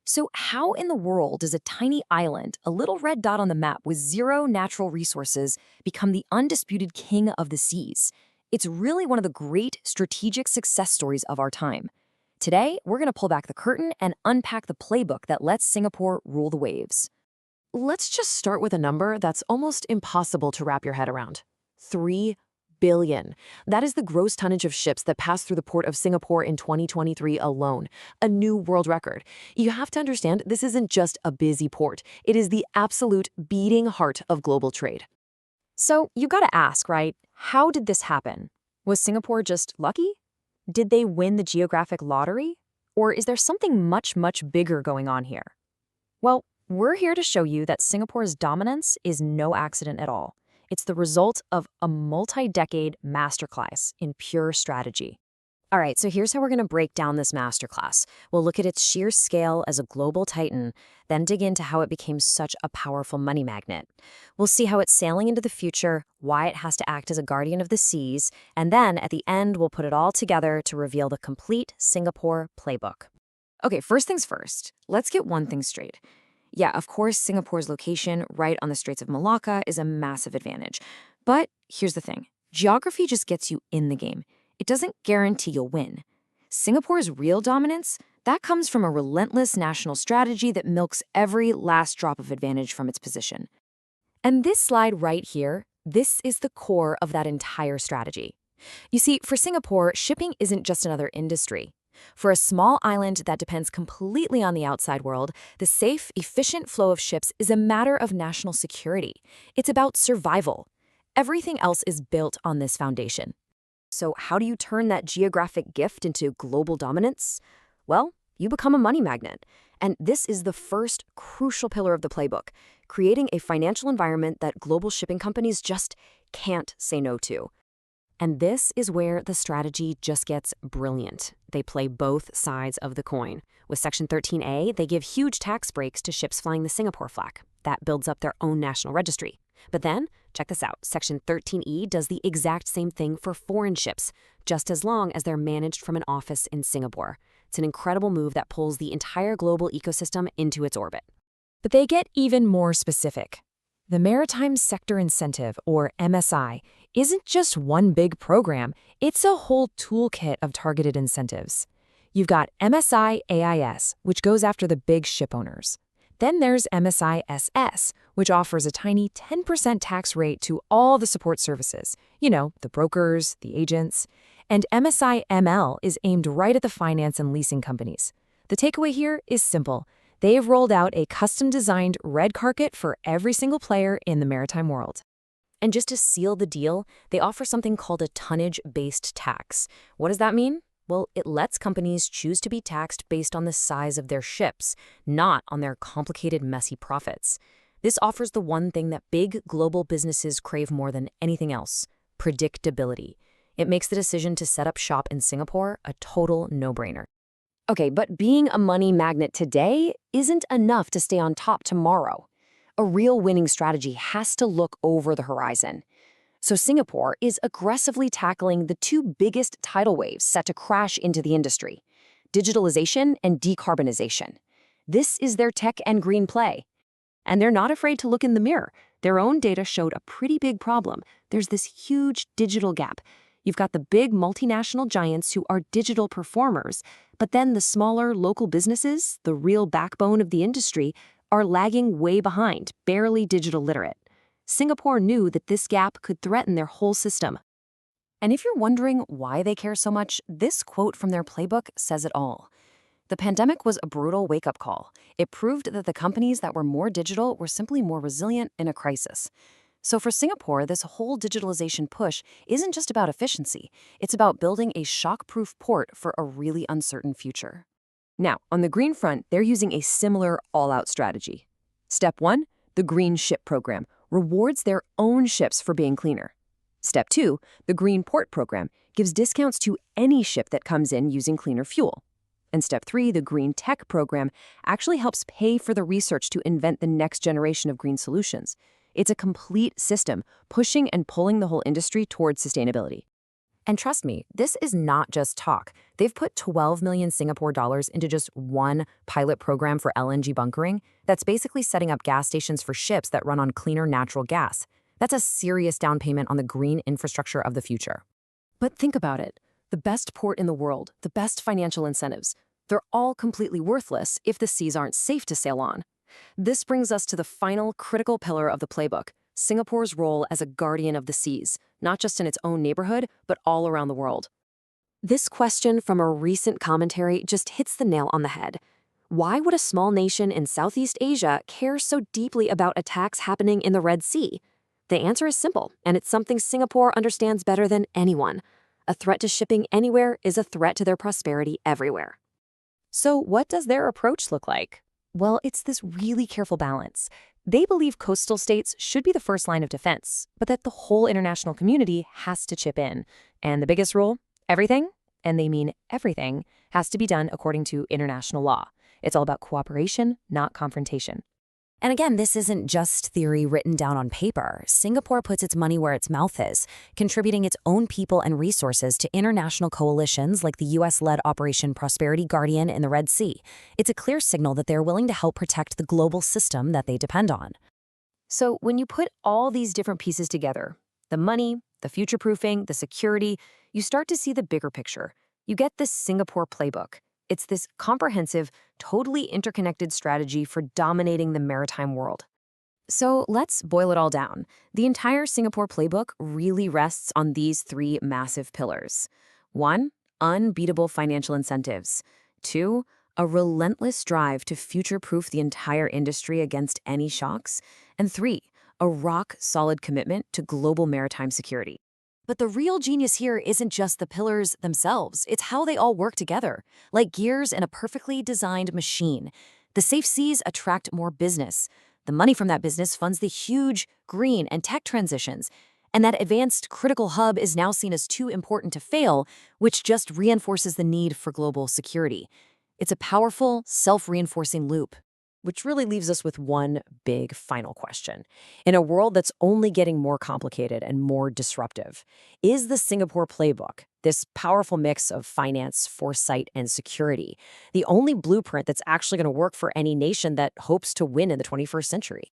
So, how in the world does a tiny island, a little red dot on the map with zero natural resources, become the undisputed king of the seas? It's really one of the great strategic success stories of our time. Today, we're going to pull back the curtain and unpack the playbook that lets Singapore rule the waves. Let's just start with a number that's almost impossible to wrap your head around. 3 billion. That is the gross tonnage of ships that passed through the port of Singapore in 2023 alone, a new world record. You have to understand, this isn't just a busy port. It is the absolute beating heart of global trade. So, you got to ask, right? How did this happen? Was Singapore just lucky? Did they win the geographic lottery? Or is there something much, much bigger going on here? Well, we're here to show you that Singapore's dominance is no accident at all. It's the result of a multi-decade masterclass in pure strategy. All right, so here's how we're going to break down this masterclass. We'll look at its sheer scale as a global titan, then dig into how it became such a powerful money magnet. We'll see how it's sailing into the future, why it has to act as a guardian of the seas, and then at the end, we'll put it all together to reveal the complete Singapore playbook. Okay, first things first, let's get one thing straight. Yeah, of course, Singapore's location right on the Straits of Malacca is a massive advantage. But here's the thing. Geography just gets you in the game. It doesn't guarantee you'll win. Singapore's real dominance, that comes from a relentless national strategy that milks every last drop of advantage from its position. And this slide right here, this is the core of that entire strategy. You see, for Singapore, shipping isn't just another industry. For a small island that depends completely on the outside world, the safe, efficient flow of ships is a matter of national security. It's about survival. Everything else is built on this foundation. So how do you turn that geographic gift into global dominance? Well, you become a money magnet. And this is the first crucial pillar of the playbook, creating a financial environment that global shipping companies just can't say no to. And this is where the strategy just gets brilliant. They play both sides of the coin. With Section 13A, they give huge tax breaks to ships flying the Singapore flag. That builds up their own national registry. But then, check this out, Section 13E does the exact same thing for foreign ships, just as long as they're managed from an office in Singapore. It's an incredible move that pulls the entire global ecosystem into its orbit. But they get even more specific. The Maritime Sector Incentive, or MSI, isn't just one big program, it's a whole toolkit of targeted incentives. You've got MSI AIS, which goes after the big ship owners. Then there's MSI SS, which offers a tiny 10% tax rate to all the support services, the brokers, the agents. And MSI ML is aimed right at the finance and leasing companies. The takeaway here is simple. They've rolled out a custom-designed red carpet for every single player in the maritime world. And just to seal the deal, they offer something called a tonnage-based tax. What does that mean? Well, it lets companies choose to be taxed based on the size of their ships, not on their complicated, messy profits. This offers the one thing that big global businesses crave more than anything else: predictability. It makes the decision to set up shop in Singapore a total no-brainer. Okay, but being a money magnet today isn't enough to stay on top tomorrow. A real winning strategy has to look over the horizon. So Singapore is aggressively tackling the two biggest tidal waves set to crash into the industry: digitalization and decarbonization. This is their tech and green play. And they're not afraid to look in the mirror. Their own data showed a pretty big problem. There's this huge digital gap. You've got the big multinational giants who are digital performers, but then the smaller local businesses, the real backbone of the industry, are lagging way behind, barely digital literate. Singapore knew that this gap could threaten their whole system. And if you're wondering why they care so much, this quote from their playbook says it all. The pandemic was a brutal wake-up call. It proved that the companies that were more digital were simply more resilient in a crisis. So for Singapore, this whole digitalization push isn't just about efficiency. It's about building a shock-proof port for a really uncertain future. Now, on the green front, they're using a similar all-out strategy. Step 1, the Green Ship Program rewards their own ships for being cleaner. Step 2, the Green Port Program gives discounts to any ship that comes in using cleaner fuel. And Step 3, the Green Tech Program actually helps pay for the research to invent the next generation of green solutions. It's a complete system, pushing and pulling the whole industry towards sustainability. And trust me, this is not just talk. They've put 12 million Singapore dollars into just one pilot program for LNG bunkering that's basically setting up gas stations for ships that run on cleaner natural gas. That's a serious down payment on the green infrastructure of the future. But think about it. The best port in the world, the best financial incentives, they're all completely worthless if the seas aren't safe to sail on. This brings us to the final critical pillar of the playbook, Singapore's role as a guardian of the seas, not just in its own neighborhood, but all around the world. This question from a recent commentary just hits the nail on the head. Why would a small nation in Southeast Asia care so deeply about attacks happening in the Red Sea? The answer is simple, and it's something Singapore understands better than anyone. A threat to shipping anywhere is a threat to their prosperity everywhere. So what does their approach look like? Well, it's this really careful balance. They believe coastal states should be the first line of defense, but that the whole international community has to chip in. And the biggest rule? Everything, and they mean everything, has to be done according to international law. It's all about cooperation, not confrontation. And again, this isn't just theory written down on paper. Singapore puts its money where its mouth is, contributing its own people and resources to international coalitions like the U.S.-led Operation Prosperity Guardian in the Red Sea. It's a clear signal that they're willing to help protect the global system that they depend on. So when you put all these different pieces together, the money, the future-proofing, the security, you start to see the bigger picture. You get this Singapore playbook. It's this comprehensive, totally interconnected strategy for dominating the maritime world. So let's boil it all down. The entire Singapore playbook really rests on these three massive pillars. 1, unbeatable financial incentives. 2, a relentless drive to future-proof the entire industry against any shocks. And 3, a rock-solid commitment to global maritime security. But the real genius here isn't just the pillars themselves, it's how they all work together, like gears in a perfectly designed machine. The safe seas attract more business. The money from that business funds the huge green and tech transitions. And that advanced critical hub is now seen as too important to fail, which just reinforces the need for global security. It's a powerful, self-reinforcing loop. Which really leaves us with one big final question. In a world that's only getting more complicated and more disruptive, is the Singapore playbook, this powerful mix of finance, foresight, and security, the only blueprint that's actually going to work for any nation that hopes to win in the 21st century?